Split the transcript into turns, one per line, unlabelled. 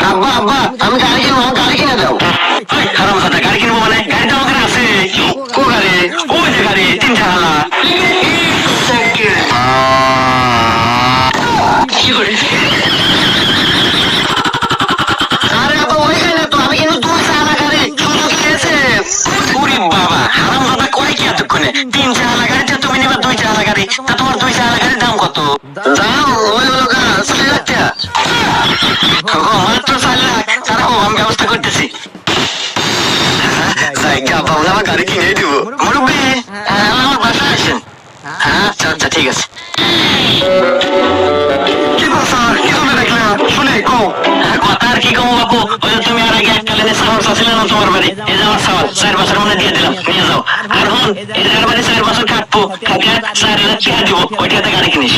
আব্বা আব্বা আমি গাড়ি কিনবো, গাড়ি কিনে দাও। হারামজাদা, গাড়ি কিনবো মানে? গাড়ি তো আমাদের আছে। কো গাড়ি? ওই যে গাড়ি, 3 চালা। কি করে? আরে বাবা ওইখানে তো, আমি কিন্তু 2 চালা গাড়ি সুযোগ খেয়েছে। ওরে বাবা, হারামজাদা কয় কি এতক্ষণে? 3 চালা গাড়িতে তুমি নিবা 2 চালা গাড়ি, তা তোমার 2 চালা গাড়ির দাম কত? দাম ওই হলো 4 লাখ টাকা। মাত্র 4 লাখ? তারাও আমি ব্যবস্থা করতেছি। আমার গাড়ি কিনে দিব মুরব্বী। আমার বাসায় আসেন। হ্যাঁ আচ্ছা আচ্ছা ঠিক আছে। কি কথা কি শুনে দেখলাম? শুনে কও। কথা আর কি কম বাবু, ওই যে তুমি আর আগে এককালীন সাহস আছিল না তোমার বাড়ি, এই যে আমার সাহস 4 বছর মনে দিয়ে দিলাম, নিয়ে যাও। আর হন এই যে বাড়ি 4 বছর থাকবো, থাকে 4 লাখ টাকা দিব, ওইটাতে গাড়ি কিনিস।